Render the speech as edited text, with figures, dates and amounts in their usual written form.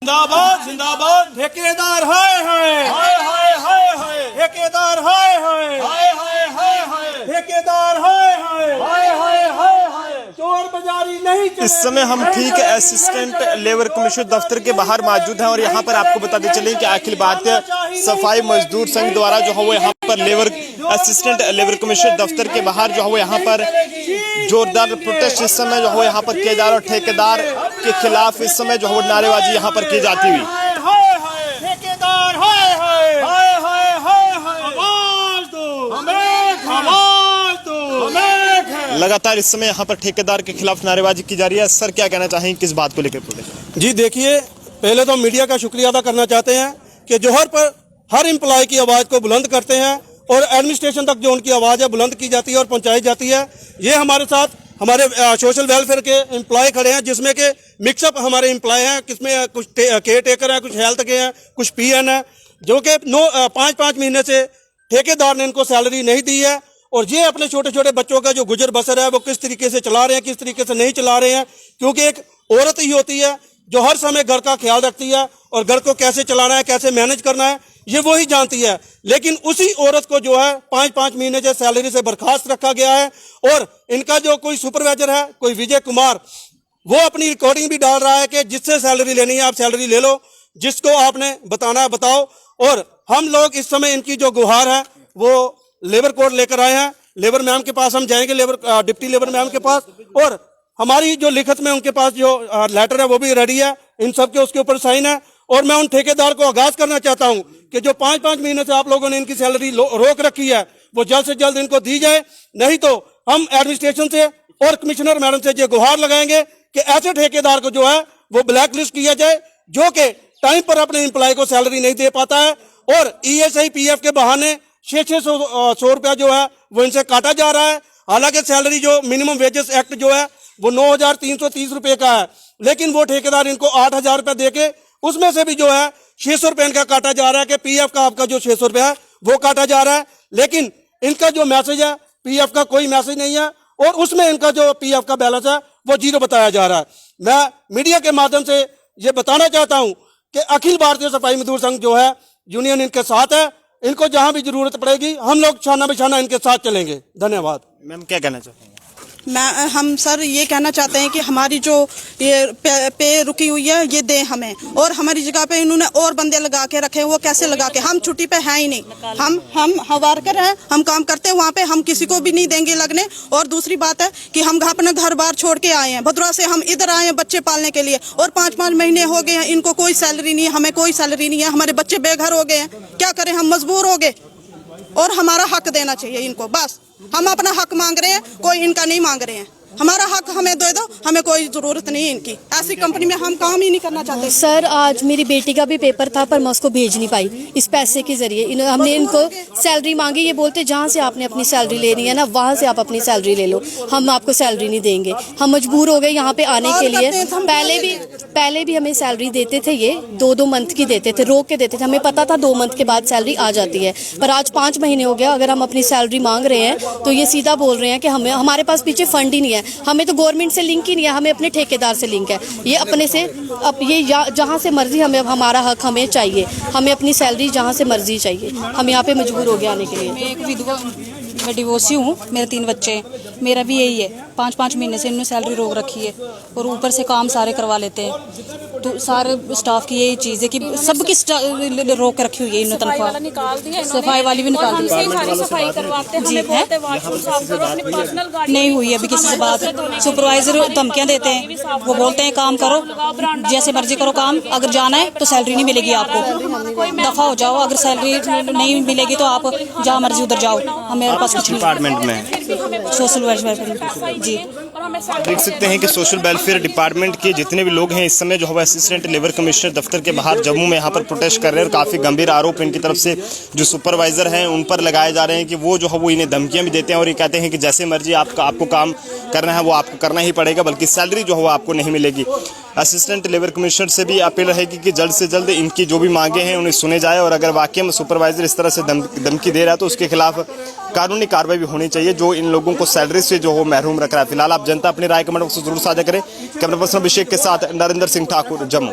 जिंदाबाद जिंदाबाद। ठेकेदार हाय हाय हाय हाय हाय हाय। ठेकेदार हाय हाय हाय हाय हाय हाय। ठेकेदार हाय हाय हाय हाय हाय हाय। चोर बाजारी नहीं चलेगी। इस समय हम ठीक असिस्टेंट लेबर कमीशन दफ्तर के बाहर मौजूद हैं और यहाँ पर आपको बताते चलें कि अखिल भारतीय सफाई मजदूर संघ द्वारा जो है वो यहाँ पर असिस्टेंट लेबर कमीशन दफ्तर के बाहर जो है वो यहाँ पर जोरदार प्रोटेस्ट इस समय जो है यहाँ पर किया जा रहा है और ठेकेदार के खिलाफ इस समय जो है वो नारेबाजी यहाँ पर की जाती हुई। ठेकेदार हाय हाय हाय हाय हाय हाय। आवाज दो हमें, आवाज दो हमें। लगातार इस समय यहाँ पर ठेकेदार के खिलाफ नारेबाजी की जा रही है। सर क्या कहना चाहेंगे किस बात को लेकर प्रोटेस्ट? जी देखिए, पहले तो मीडिया का शुक्रिया अदा करना चाहते हैं कि जोहर पर हर एम्प्लॉय की आवाज़ को बुलंद करते हैं और एडमिनिस्ट्रेशन तक जो उनकी आवाज़ है बुलंद की जाती है और पहुंचाई जाती है। ये हमारे साथ हमारे सोशल वेलफेयर के एम्प्लॉय खड़े हैं जिसमें कि मिक्सअप हमारे एम्प्लॉय हैं, किसमें कुछ केयर टेकर हैं, कुछ हेल्थ के हैं, कुछ पीएन है, जो कि 5-5 महीने से ठेकेदार ने इनको सैलरी नहीं दी है। और ये अपने छोटे छोटे बच्चों का जो गुजर बसर है वो किस तरीके से चला रहे हैं, किस तरीके से नहीं चला रहे हैं, क्योंकि एक औरत ही होती है जो हर समय घर का ख्याल रखती है और घर को कैसे चलाना है, कैसे मैनेज करना है, ये वो ही जानती है। लेकिन उसी औरत को जो है 5-5 महीने से सैलरी से बर्खास्त रखा गया है। और इनका जो कोई सुपरवाइजर है, कोई विजय कुमार, वो अपनी रिकॉर्डिंग भी डाल रहा है कि जिससे सैलरी लेनी है आप सैलरी ले लो, जिसको आपने बताना है बताओ। और हम लोग इस समय इनकी जो गुहार है वो लेबर कोड लेकर आए हैं। लेबर मैम के पास हम जाएंगे, डिप्टी लेबर मैम के पास, और हमारी जो लिखत में उनके पास जो लेटर है वो भी रेडी है, इन सब के उसके ऊपर साइन है। और मैं उन ठेकेदार को आगाज करना चाहता हूं कि जो 5-5 महीने से आप लोगों ने इनकी सैलरी रोक रखी है वो जल्द से जल्द इनको दी जाए, नहीं तो हम एडमिनिस्ट्रेशन से और कमिश्नर मैडम से ये गुहार लगाएंगे कि ऐसे ठेकेदार को जो है वो ब्लैक लिस्ट किया जाए जो कि टाइम पर अपने एम्प्लॉय को सैलरी नहीं दे पाता है। और ESI PF के बहाने 600 रुपया जो है वो इनसे काटा जा रहा है। हालांकि सैलरी जो मिनिमम वेजेस एक्ट जो है वो 9,330 रुपये का है, लेकिन वो ठेकेदार इनको 8,000 रुपया दे के उसमें से भी जो है 600 रुपये इनका काटा जा रहा है कि PF का आपका जो 600 रुपया है वो काटा जा रहा है। लेकिन इनका जो मैसेज है PF का कोई मैसेज नहीं है और उसमें इनका जो PF का बैलेंस है वो 0 बताया जा रहा है। मैं मीडिया के माध्यम से ये बताना चाहता हूँ कि अखिल भारतीय सफाई मजदूर संघ जो है यूनियन इनके साथ है। इनको जहां भी जरूरत पड़ेगी हम लोग शाना बिशाना इनके साथ चलेंगे। धन्यवाद। मैम क्या कहना चाहेंगे? हम सर ये कहना चाहते हैं कि हमारी जो ये पे रुकी हुई है ये दें हमें, और हमारी जगह पे इन्होंने और बंदे लगा के रखे, वो कैसे लगा के, हम छुट्टी पे हैं ही नहीं, हम वर्कर हैं, हम काम करते हैं वहाँ पे, हम किसी को भी नहीं देंगे लगने। और दूसरी बात है कि हम अपना घर बार छोड़ के आए हैं, भद्रवा से हम इधर आए हैं बच्चे पालने के लिए, और 5-5 महीने हो गए हैं इनको कोई सैलरी नहीं है, हमें कोई सैलरी नहीं है, हमारे बच्चे बेघर हो गए हैं, क्या करें, हम मजबूर हो गए। और हमारा हक देना चाहिए इनको, बस हम अपना हक मांग रहे हैं, कोई इनका नहीं मांग रहे हैं। हमारा हक हमें दे दो, हमें कोई जरूरत नहीं है इनकी, ऐसी कंपनी में हम काम ही नहीं करना चाहते। सर आज मेरी बेटी का भी पेपर था पर मैं उसको भेज नहीं पाई इस पैसे के जरिए। हमने इनको सैलरी मांगी, ये बोलते जहाँ से आपने अपनी सैलरी लेनी है ना वहाँ से आप अपनी सैलरी ले लो, हम आपको सैलरी नहीं देंगे। हम मजबूर हो गए यहाँ पे आने के लिए। पहले भी हमें सैलरी देते थे, ये 2-2 मंथ की देते थे, रोक के देते थे, हमें पता था 2 मंथ के बाद सैलरी आ जाती है। पर आज 5 महीने हो गया, अगर हम अपनी सैलरी मांग रहे हैं तो ये सीधा बोल रहे हैं कि हमारे पास पीछे फंड ही नहीं है, हमें तो गवर्नमेंट से लिंक ही नहीं है, हमें अपने ठेकेदार से लिंक है। ये अपने से अब ये जहाँ से मर्जी हमें हमारा हक हमें चाहिए, हमें अपनी सैलरी जहाँ से मर्जी चाहिए, हम यहाँ पे मजबूर हो गए आने के लिए। मैं एक विधवा, मैं डिवोर्सी हूँ, मेरे 3 बच्चे हैं, मेरा भी यही है, 5-5 महीने से इन्होंने सैलरी रोक रखी है और ऊपर से काम सारे करवा लेते हैं। तो सारे स्टाफ की यही चीज़ है कि सबकी रोक रखी हुई है इन्होंने तनख्वाह, सफाई वाली भी निकाल दी नहीं हुई अभी किसी से बात। सुपरवाइजर धमकियाँ देते हैं, वो बोलते हैं काम करो, जैसे मर्जी करो काम, अगर जाना है तो सैलरी नहीं मिलेगी आपको, दफा हो जाओ, अगर सैलरी नहीं मिलेगी तो आप जहाँ मर्जी उधर जाओ, मेरे पास कुछ डिपार्टमेंट में सोशल वेलफेयर जी। देख सकते हैं कि सोशल वेलफेयर डिपार्टमेंट के जितने भी लोग हैं इस समय जो है असिस्टेंट लेबर कमिश्नर दफ्तर के बाहर जम्मू में यहाँ पर प्रोटेस्ट कर रहे हैं और काफ़ी गंभीर आरोप इनकी तरफ से जो सुपरवाइजर हैं उन पर लगाए जा रहे हैं कि वो जो है वो इन्हें धमकियाँ भी देते हैं और ये कहते हैं कि जैसे मर्जी आपको काम करना है वो आपको करना ही पड़ेगा, बल्कि सैलरी जो है वो आपको नहीं मिलेगी। असिस्टेंट लेबर कमिश्नर से भी अपील रहेगी कि जल्द से जल्द इनकी जो भी मांगे हैं उन्हें सुने जाए और अगर वाकई में सुपरवाइजर इस तरह से धमकी दे रहा है तो उसके खिलाफ कानूनी कार्रवाई भी होनी चाहिए जो इन लोगों को सैलरी से जो हो महरूम रख रहा है। फिलहाल आप जनता अपनी राय कमेंट बॉक्स में जरूर साझा करें। कैमरा पर्सन अभिषेक के साथ नरेंद्र सिंह ठाकुर, जम्मू।